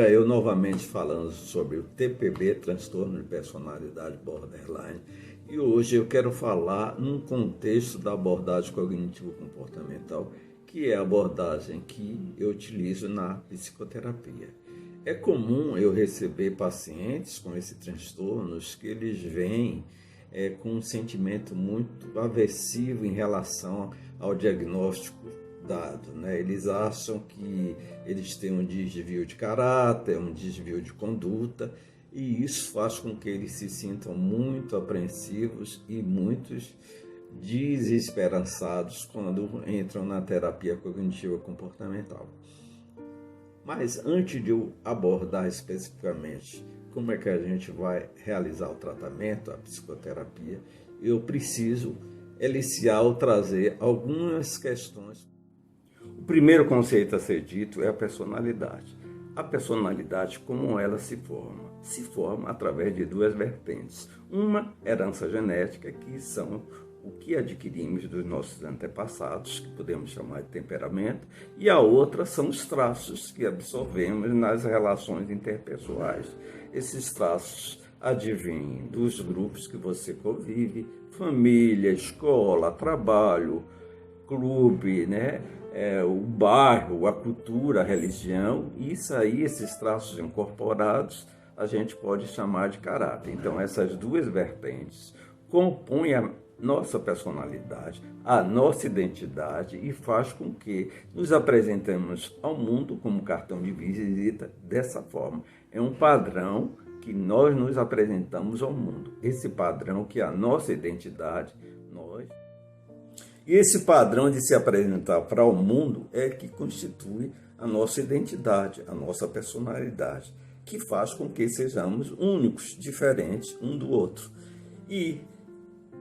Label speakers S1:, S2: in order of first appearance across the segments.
S1: Olha, eu novamente falando sobre o TPB, transtorno de personalidade borderline, e hoje eu quero falar num contexto da abordagem cognitivo-comportamental, que é a abordagem que eu utilizo na psicoterapia. É comum eu receber pacientes com esses transtornos que eles vêm com um sentimento muito aversivo em relação ao diagnóstico dado, né? Eles acham que eles têm um desvio de caráter, um desvio de conduta, e isso faz com que eles se sintam muito apreensivos e muitos desesperançados quando entram na terapia cognitiva comportamental. Mas antes de eu abordar especificamente como é que a gente vai realizar o tratamento, a psicoterapia, eu preciso eliciar ou trazer algumas questões. O primeiro conceito a ser dito é a personalidade. A personalidade, como ela se forma? Se forma através de duas vertentes. Uma, herança genética, que são o que adquirimos dos nossos antepassados, que podemos chamar de temperamento, e a outra são os traços que absorvemos nas relações interpessoais. Esses traços advêm dos grupos que você convive, família, escola, trabalho, clube, né? O bairro, a cultura, a religião, isso aí, esses traços incorporados, a gente pode chamar de caráter. Então, essas duas vertentes compõem a nossa personalidade, a nossa identidade e faz com que nos apresentemos ao mundo como cartão de visita dessa forma. É um padrão que nós nos apresentamos ao mundo. Esse padrão que é a nossa identidade, E esse padrão de se apresentar para o mundo é que constitui a nossa identidade, a nossa personalidade, que faz com que sejamos únicos, diferentes um do outro. E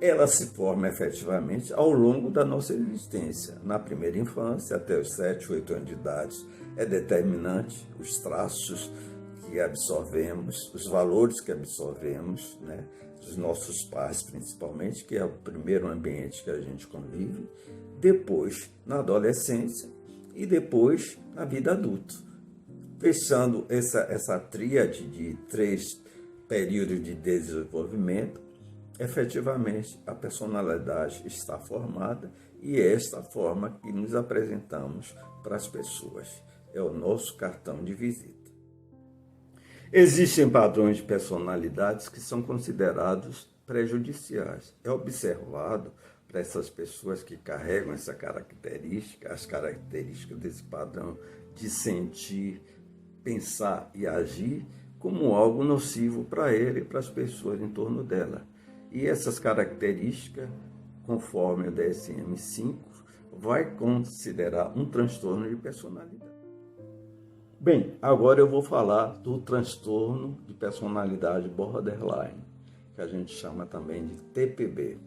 S1: ela se forma efetivamente ao longo da nossa existência. Na primeira infância, até os 7, 8 anos de idade, é determinante os traços que absorvemos, os valores que absorvemos, né? Dos nossos pais, principalmente, que é o primeiro ambiente que a gente convive, depois na adolescência e depois na vida adulta. Fechando essa tríade de 3 períodos de desenvolvimento, efetivamente a personalidade está formada e é esta forma que nos apresentamos para as pessoas. É o nosso cartão de visita. Existem padrões de personalidades que são considerados prejudiciais. É observado para essas pessoas que carregam essa característica, as características desse padrão de sentir, pensar e agir como algo nocivo para ele e para as pessoas em torno dela. E essas características, conforme o DSM-5, vai considerar um transtorno de personalidade. Bem, agora eu vou falar do transtorno de personalidade borderline, que a gente chama também de TPB.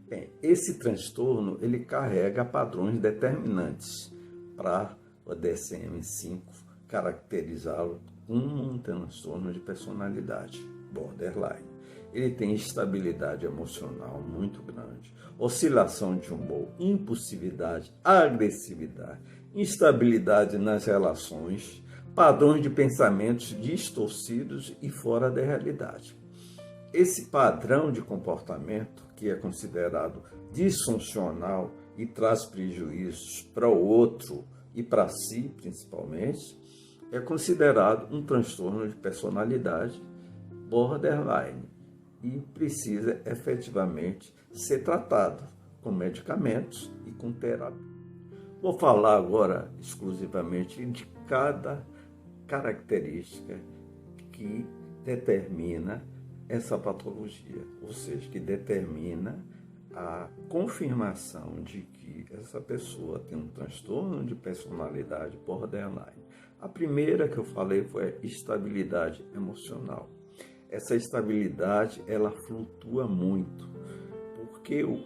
S1: Bem, esse transtorno ele carrega padrões determinantes para o DSM-5 caracterizá-lo como um transtorno de personalidade borderline. Ele tem instabilidade emocional muito grande, oscilação de humor, impulsividade, agressividade, instabilidade nas relações, padrões de pensamentos distorcidos e fora da realidade. Esse padrão de comportamento, que é considerado disfuncional e traz prejuízos para o outro e para si, principalmente, é considerado um transtorno de personalidade borderline e precisa efetivamente ser tratado com medicamentos e com terapia. Vou falar agora exclusivamente de cada característica que determina essa patologia, ou seja, que determina a confirmação de que essa pessoa tem um transtorno de personalidade borderline. A primeira que eu falei foi a estabilidade emocional. Essa estabilidade, ela flutua muito, porque o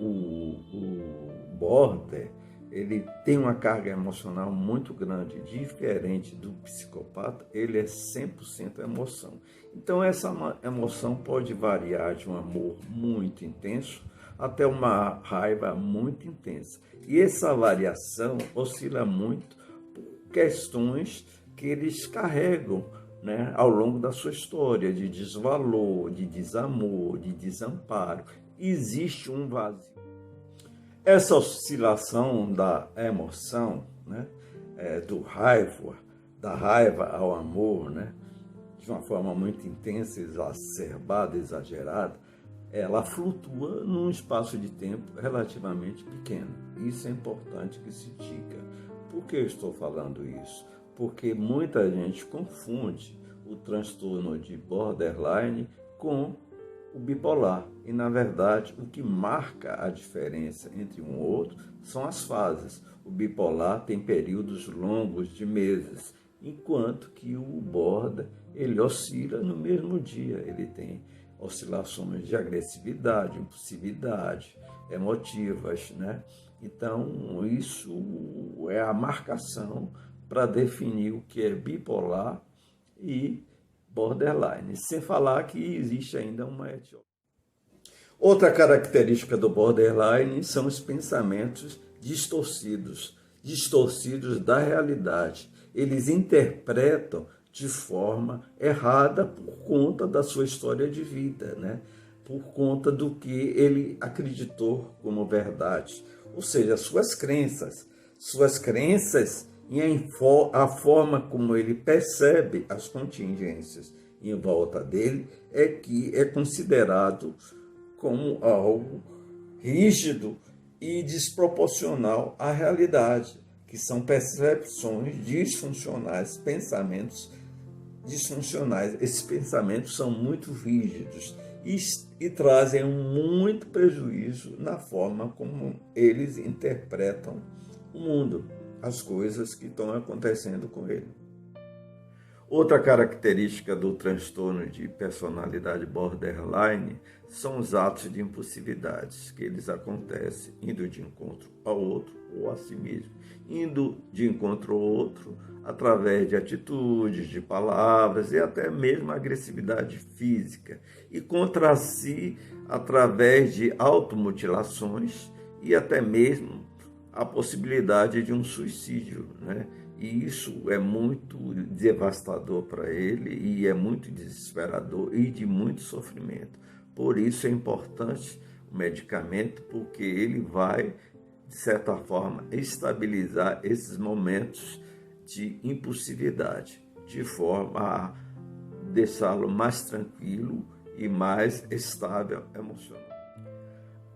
S1: border, ele tem uma carga emocional muito grande, diferente do psicopata, ele é 100% emoção. Então, essa emoção pode variar de um amor muito intenso até uma raiva muito intensa. E essa variação oscila muito por questões que eles carregam né, ao longo da sua história, de desvalor, de desamor, de desamparo. Existe um vazio. Essa oscilação da emoção, né, da raiva ao amor, né, de uma forma muito intensa, exacerbada, exagerada, ela flutua num espaço de tempo relativamente pequeno. Isso é importante que se diga. Por que eu estou falando isso? Porque muita gente confunde o transtorno de borderline com o bipolar. E, na verdade, o que marca a diferença entre um e outro são as fases. O bipolar tem períodos longos de meses, enquanto que o border, ele oscila no mesmo dia. Ele tem oscilações de agressividade, impulsividade, emotivas, né? Então, isso é a marcação para definir o que é bipolar e borderline, sem falar que existe ainda uma etiologia. Outra característica do borderline são os pensamentos distorcidos da realidade. Eles interpretam de forma errada por conta da sua história de vida, né? Por conta do que ele acreditou como verdade. Ou seja, suas crenças e a forma como ele percebe as contingências em volta dele é que é considerado como algo rígido e desproporcional à realidade, que são percepções disfuncionais, pensamentos disfuncionais. Esses pensamentos são muito rígidos e trazem muito prejuízo na forma como eles interpretam o mundo, as coisas que estão acontecendo com ele. Outra característica do transtorno de personalidade borderline são os atos de impulsividade, que eles acontecem indo de encontro ao outro ou a si mesmo, indo de encontro ao outro através de atitudes, de palavras e até mesmo agressividade física, e contra si através de automutilações e até mesmo a possibilidade de um suicídio, né? E isso é muito devastador para ele e é muito desesperador e de muito sofrimento. Por isso é importante o medicamento, porque ele vai, de certa forma, estabilizar esses momentos de impulsividade, de forma a deixá-lo mais tranquilo e mais estável emocionalmente.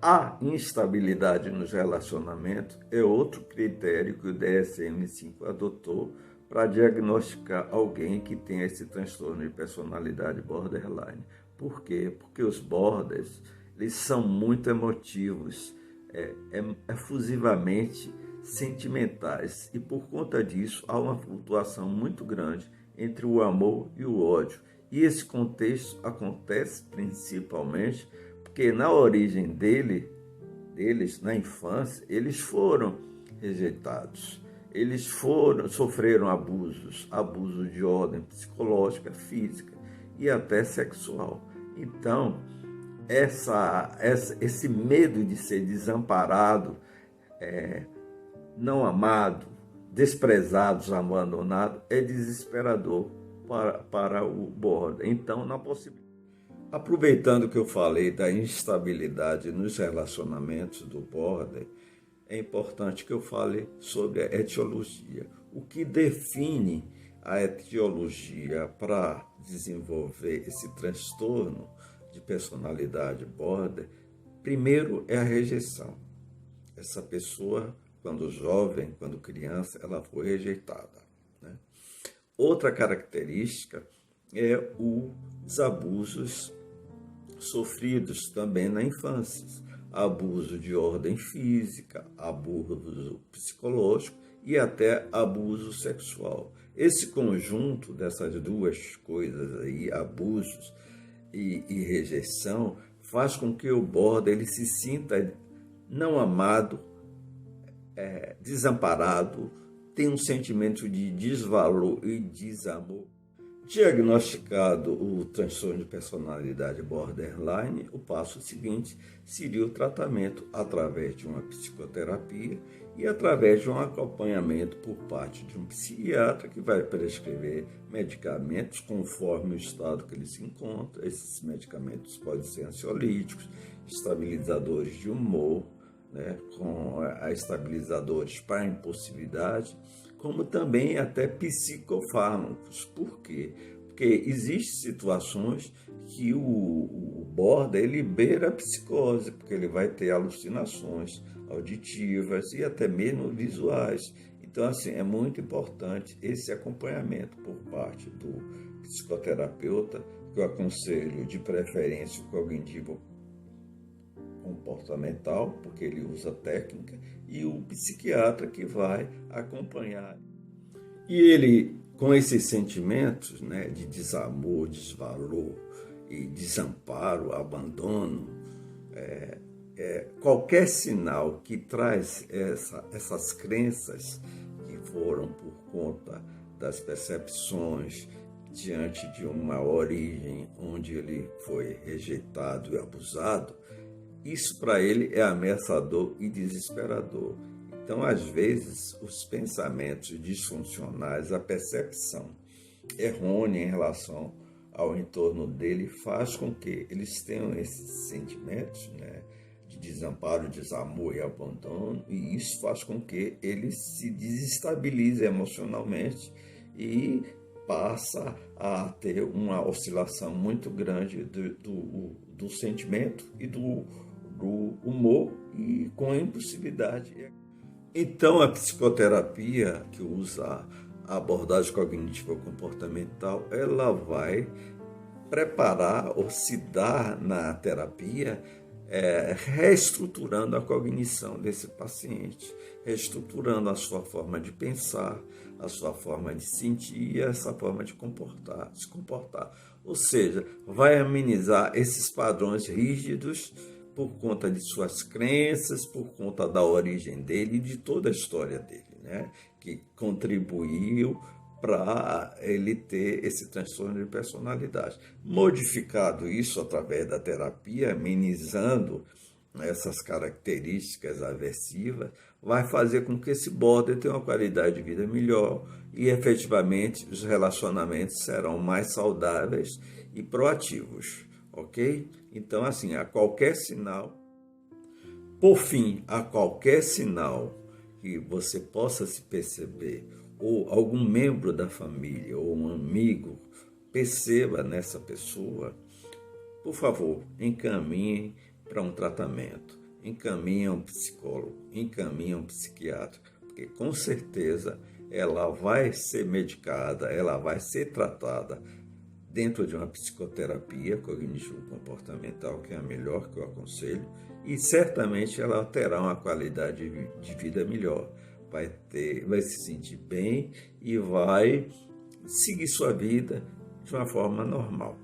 S1: A instabilidade nos relacionamentos é outro critério que o DSM-5 adotou para diagnosticar alguém que tem esse transtorno de personalidade borderline. Por quê? Porque os borders, eles são muito emotivos, efusivamente sentimentais, e por conta disso há uma flutuação muito grande entre o amor e o ódio. E esse contexto acontece principalmente porque na origem deles, na infância, eles foram rejeitados. Eles sofreram abuso de ordem psicológica, física e até sexual. Então, esse medo de ser desamparado, não amado, desprezado, abandonado, é desesperador para o border. Então, na possibilidade. Aproveitando que eu falei da instabilidade nos relacionamentos do border, é importante que eu fale sobre a etiologia. O que define a etiologia para desenvolver esse transtorno de personalidade border, primeiro é a rejeição. Essa pessoa, quando jovem, quando criança, ela foi rejeitada, né? Outra característica é os abusos sofridos também na infância, abuso de ordem física, abuso psicológico e até abuso sexual. Esse conjunto dessas duas coisas aí, abusos e rejeição, faz com que o border ele se sinta não amado, desamparado, tenha um sentimento de desvalor e desamor. Diagnosticado o transtorno de personalidade borderline, o passo seguinte seria o tratamento através de uma psicoterapia e através de um acompanhamento por parte de um psiquiatra que vai prescrever medicamentos conforme o estado que ele se encontra. Esses medicamentos podem ser ansiolíticos, estabilizadores de humor, né, com estabilizadores para a impulsividade, como também até psicofármacos. Por quê? Porque existem situações que o border ele beira a psicose, porque ele vai ter alucinações auditivas e até mesmo visuais. Então, assim, é muito importante esse acompanhamento por parte do psicoterapeuta, que eu aconselho de preferência o cognitivo comportamental, porque ele usa técnica, e o psiquiatra que vai acompanhar. E ele, com esses sentimentos, né, de desamor, desvalor e desamparo, abandono, qualquer sinal que traz essas crenças que foram por conta das percepções diante de uma origem onde ele foi rejeitado e abusado, isso para ele é ameaçador e desesperador. Então, às vezes, os pensamentos disfuncionais, a percepção errônea em relação ao entorno dele faz com que eles tenham esses sentimentos, né, de desamparo, desamor e abandono, e isso faz com que ele se desestabilize emocionalmente e passa a ter uma oscilação muito grande do sentimento e do humor e com a impulsividade. Então, a psicoterapia, que usa a abordagem cognitivo-comportamental, ela vai preparar ou se dar na terapia reestruturando a cognição desse paciente, reestruturando a sua forma de pensar, a sua forma de sentir e essa forma de se comportar. Ou seja, vai amenizar esses padrões rígidos por conta de suas crenças, por conta da origem dele e de toda a história dele, né? Que contribuiu para ele ter esse transtorno de personalidade. Modificado isso através da terapia, amenizando essas características aversivas, vai fazer com que esse border tenha uma qualidade de vida melhor e, efetivamente, os relacionamentos serão mais saudáveis e proativos, ok? Então, assim, a qualquer sinal, por fim, a qualquer sinal que você possa se perceber, ou algum membro da família, ou um amigo, perceba nessa pessoa, por favor, encaminhe para um tratamento, encaminhe a um psicólogo, encaminhe a um psiquiatra, porque com certeza ela vai ser medicada, ela vai ser tratada dentro de uma psicoterapia cognitivo-comportamental, que é a melhor que eu aconselho, e certamente ela terá uma qualidade de vida melhor. Vai se sentir bem e vai seguir sua vida de uma forma normal,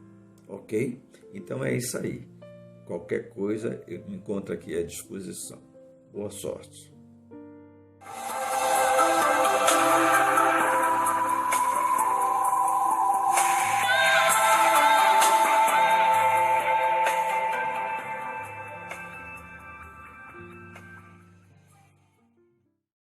S1: ok? Então é isso aí. Qualquer coisa eu me encontro aqui à disposição. Boa sorte.